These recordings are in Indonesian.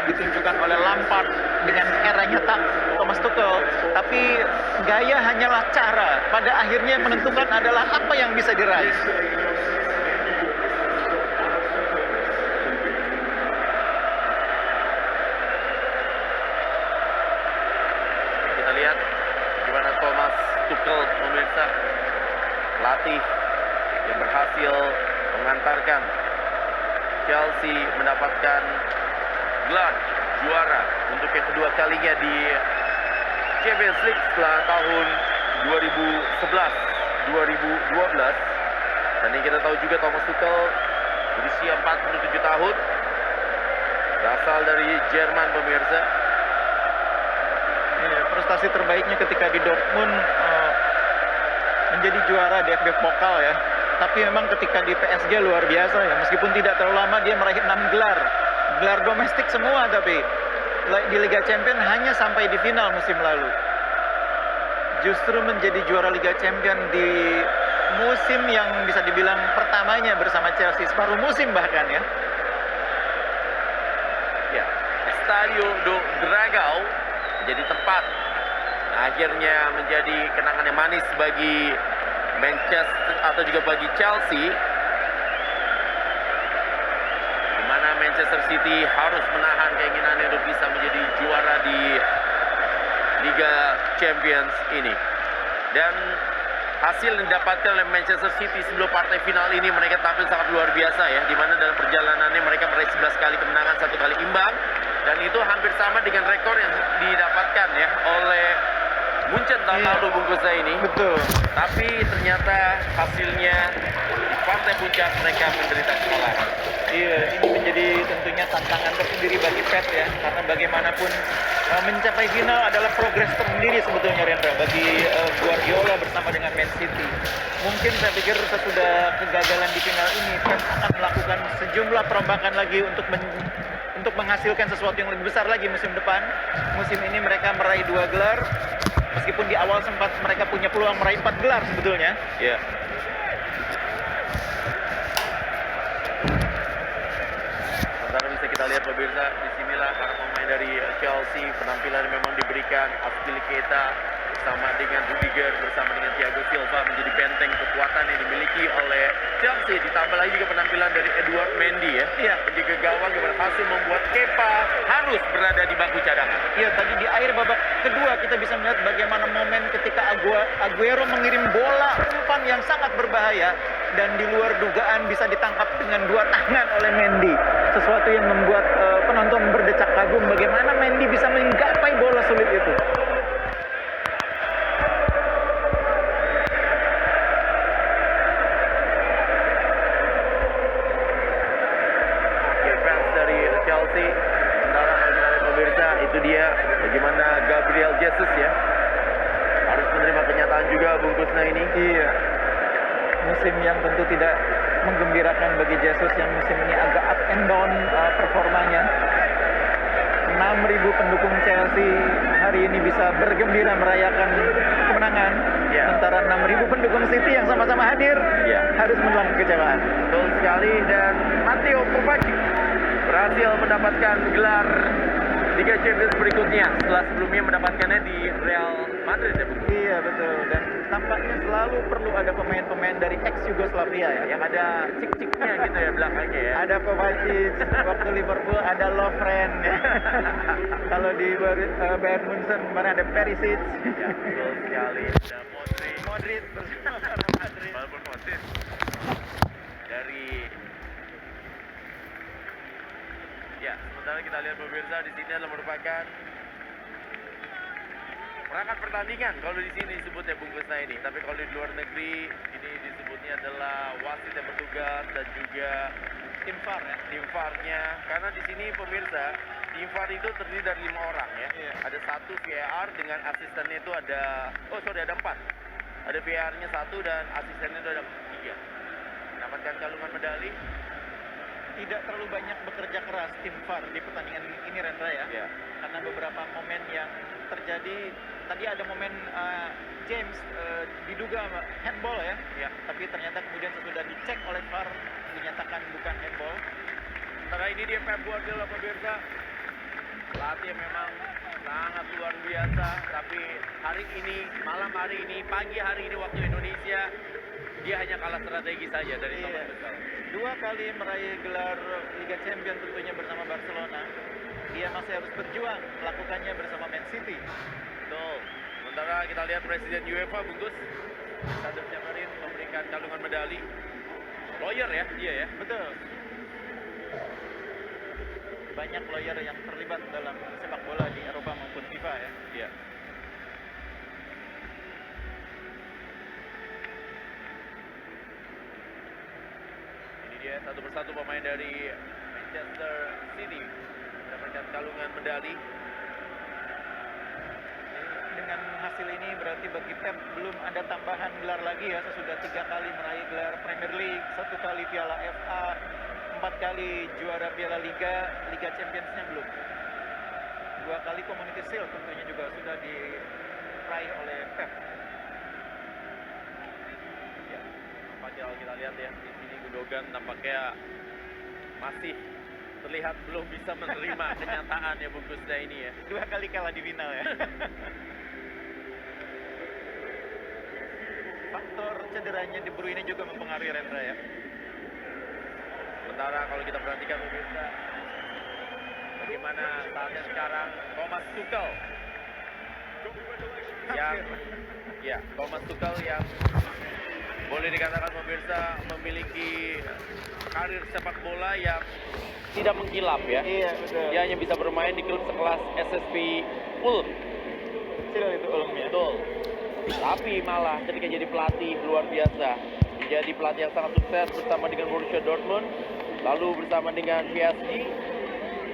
ditunjukkan oleh Lampard dengan eranya Thomas Tuchel, tapi gaya hanyalah cara. Pada akhirnya yang menentukan adalah apa yang bisa diraih. Kita lihat gimana Thomas Tuchel pemirsa, pelatih yang berhasil mengantarkan Chelsea mendapatkan gelar juara untuk yang kedua kalinya di Champions League setelah tahun 2011-2012. Dan ini kita tahu juga Thomas Tuchel berusia 47 tahun, berasal dari Jerman pemirsa. Ya, prestasi terbaiknya ketika di Dortmund menjadi juara di FB Pokal ya. Tapi memang ketika di PSG luar biasa ya. Meskipun tidak terlalu lama dia meraih 6 gelar. Gelar domestik semua, tapi di Liga Champions hanya sampai di final musim lalu. Justru menjadi juara Liga Champions di musim yang bisa dibilang pertamanya bersama Chelsea, separuh musim bahkan ya. Ya, Estadio do Dragão menjadi tempat akhirnya menjadi kenangan yang manis bagi Manchester atau juga bagi Chelsea, di mana Manchester City harus menahan keinginannya untuk bisa menjadi juara di Liga Champions ini. Dan hasil yang didapatkan oleh Manchester City sebelum partai final ini, mereka tampil sangat luar biasa ya, di mana dalam perjalanannya mereka meraih 11 kali kemenangan, 1 kali imbang, dan itu hampir sama dengan rekor yang didapatkan ya oleh Munchen tahun lalu bungkusnya ini. Betul. Tapi ternyata hasilnya di partai puncak mereka menderita kekalahan. Iya, ini menjadi tentunya tantangan tersendiri bagi Pep ya, karena bagaimanapun mencapai final adalah progres tersendiri sebetulnya Rendra bagi Guardiola bersama dengan Man City. Mungkin saya pikir sesudah kegagalan di final ini, Pep akan melakukan sejumlah perombakan lagi untuk menghasilkan sesuatu yang lebih besar lagi musim depan. Musim ini mereka meraih 2 gelar, meskipun di awal sempat mereka punya peluang meraih 4 gelar sebetulnya. Ya. Sementara bisa kita lihat pemirsa, disinilah para pemain dari Chelsea, penampilan memang diberikan Azpilicueta bersama dengan Rudiger, bersama dengan Thiago Silva menjadi benteng kekuatan yang dimiliki oleh Chelsea. Ditambah lagi juga penampilan dari Edouard Mendy ya, penjaga gawang yang berhasil membuat Kepa harus berada di bangku cadangan. Iya, tadi di akhir babak kedua kita bisa melihat bagaimana momen ketika Aguero mengirim bola umpan yang sangat berbahaya dan di luar dugaan bisa ditangkap dengan 2 tangan oleh Mendy. Sesuatu yang membuat penonton berdecak kagum bagaimana Mendy bisa menggapai bola sulit itu. Chelsea, sementara kalau kita lihat pemirsa, itu dia bagaimana Gabriel Jesus ya harus menerima kenyataan juga bungkusnya ini. Iya, musim yang tentu tidak menggembirakan bagi Jesus yang musim ini agak up and down performanya. 6.000 pendukung Chelsea hari ini bisa bergembira merayakan kemenangan, sementara 6.000 pendukung City yang sama-sama hadir harus menelan kekecewaan. Betul sekali. Dan Matteo Kovacic berhasil mendapatkan gelar Liga Champions berikutnya setelah sebelumnya mendapatkannya di Real Madrid ya, Bung? Iya, betul. Dan tampaknya selalu perlu ada pemain-pemain dari ex-Yugoslavia ya, yang ada cik-ciknya gitu ya belakangnya ya. Ada Kovacic, waktu Liverpool ada Lovren ya. Kalau di Bayern Munchen kemarin ada Perisic. Ya, betul sekali. Ada Modric bersama Madrid. Walaupun Modric dari sementara kita lihat pemirsa, di sini adalah merupakan perangkat pertandingan kalau di sini disebutnya bungkusnya ini. Tapi kalau di luar negeri ini disebutnya adalah wasit yang bertugas dan juga Tim VAR ya. Tim VAR-nya. Karena di sini pemirsa, tim VAR itu terdiri dari 5 orang ya. Ada 1 VAR dengan asistennya itu ada ada 4. Ada VAR-nya 1 dan asistennya itu ada 3. Mendapatkan kalungan medali. Tidak terlalu banyak bekerja keras tim VAR di pertandingan ini Rendra ya. Karena beberapa momen yang terjadi, tadi ada momen James diduga handball ya. Tapi ternyata kemudian sesudah dicek oleh VAR dinyatakan bukan handball. Sementara ini dia Pep Guardiola pemirsa pelatih memang sangat luar biasa, tapi malam hari ini, pagi hari ini waktu Indonesia, dia hanya kalah strategi saja dari Iya. Thomas Tuchel. 2 kali meraih gelar Liga Champions tentunya bersama Barcelona. Dia masih harus berjuang melakukannya bersama Man City. Betul. Sementara kita lihat Presiden UEFA, Bungkus, Sadar Jamarin memberikan kalungan medali. Lawyer ya, dia ya. Betul. Banyak lawyer yang terlibat dalam sepak bola di Eropa maupun FIFA ya. Iya. Ini dia satu persatu pemain dari Manchester City mendapatkan kalungan medali. Dengan hasil ini berarti bagi Pep belum ada tambahan gelar lagi ya. Sesudah 3 kali meraih gelar Premier League, 1 kali Piala FA, 4 kali juara Piala Liga, Liga Champions-nya belum. 2 kali Community Shield tentunya juga sudah diraih oleh Pep. Ya, nampaknya kalau kita lihat ya di sini Gundogan nampaknya masih terlihat belum bisa menerima kenyataan ya Bungkusnya ini ya. 2 kali kalah di final ya. Faktor cederanya De Bruyne juga mempengaruhi Rendra ya. Sementara kalau kita perhatikan pemirsa, bagaimana saatnya sekarang Thomas Tuchel Thomas Tuchel yang boleh dikatakan pemirsa memiliki karir sepak bola yang tidak mengkilap ya. Iya, betul. Dia hanya bisa bermain di klub sekelas SSV Ulm. Kecil itu Ulm ya. Betul. Tapi malah ketika jadi pelatih luar biasa, menjadi pelatih yang sangat sukses bersama dengan Borussia Dortmund, lalu bersama dengan PSG.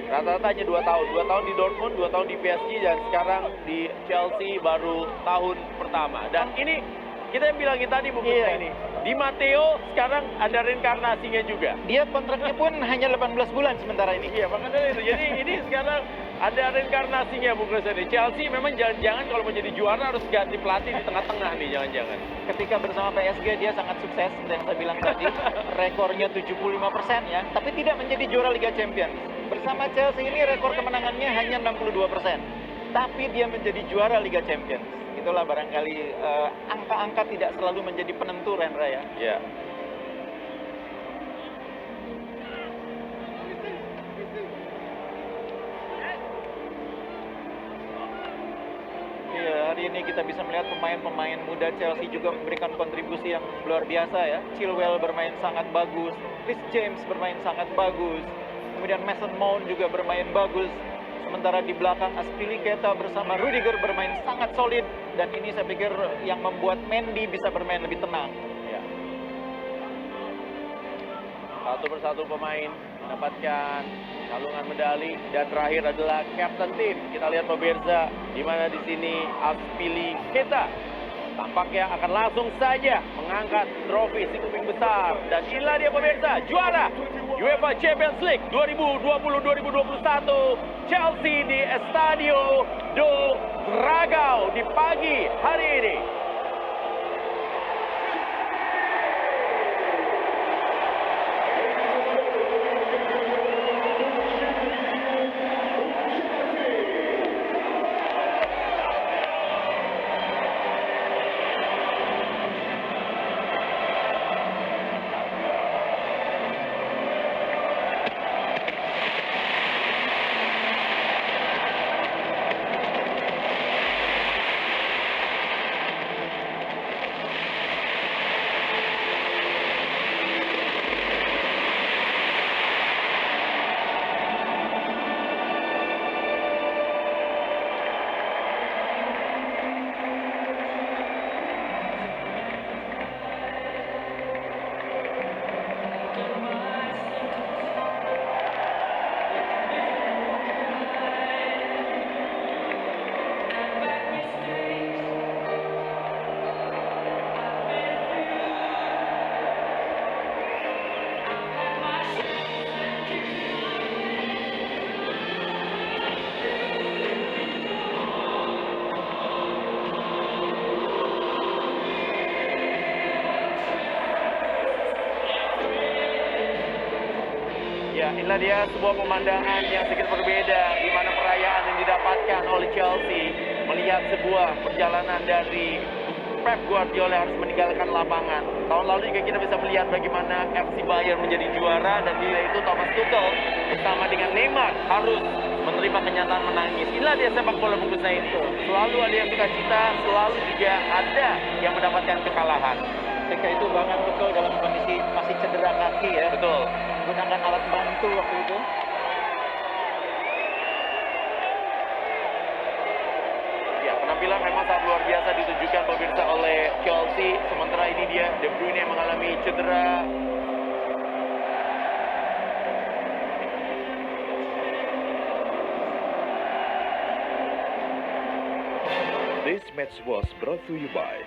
Rata-rata hanya 2 tahun. 2 tahun di Dortmund, 2 tahun di PSG, dan sekarang di Chelsea baru tahun pertama. Dan ini kita yang bilangin tadi Bungkusnya Iya. ini. Di Matteo sekarang ada reinkarnasinya juga. Dia kontraknya pun hanya 18 bulan sementara ini. Iya, makanya itu. Jadi ini sekarang ada reinkarnasinya Bungkus ini. Chelsea memang jangan-jangan kalau menjadi juara harus ganti pelatih di tengah-tengah nih, jangan-jangan. Ketika bersama PSG dia sangat sukses seperti yang saya bilang tadi. Rekornya 75% ya, tapi tidak menjadi juara Liga Champions. Bersama Chelsea ini rekor kemenangannya hanya 62%. Tapi dia menjadi juara Liga Champions. Itulah barangkali angka-angka tidak selalu menjadi penentu Rendra ya. Iya. Iya, hari ini kita bisa melihat pemain-pemain muda Chelsea juga memberikan kontribusi yang luar biasa ya. Chilwell bermain sangat bagus, Chris James bermain sangat bagus, kemudian Mason Mount juga bermain bagus. Sementara di belakang Azpilicueta bersama Rudiger bermain sangat solid, dan ini saya pikir yang membuat Mendy bisa bermain lebih tenang. Ya. Satu persatu pemain mendapatkan kalungan medali, dan terakhir adalah captain tim. Kita lihat pemirsa, di mana di sini Azpilicueta tampaknya akan langsung saja mengangkat trofi si kuping besar. Dan inilah dia pemirsa, juara UEFA Champions League 2020-2021, Chelsea di Estadio do Dragão di pagi hari ini. Ya, inilah dia sebuah pemandangan yang sedikit berbeda, di mana perayaan Chelsea melihat sebuah perjalanan dari Pep Guardiola harus meninggalkan lapangan. Tahun lalu juga kita bisa melihat bagaimana FC Bayern menjadi juara dan bila itu Thomas Tuchel bersama dengan Neymar harus menerima kenyataan menangis. Inilah dia sepak bola bungkusnya itu. Selalu ada yang sukacita, selalu juga ada yang mendapatkan kekalahan. Ketika itu Bang Tuchel dalam kondisi masih cedera kaki ya, Betul. menggunakan alat bantu waktu itu. Ya, penampilan memang sangat luar biasa ditunjukkan pemirsa oleh Chelsea. Sementara ini dia De Bruyne yang mengalami cedera. This match was brought to you by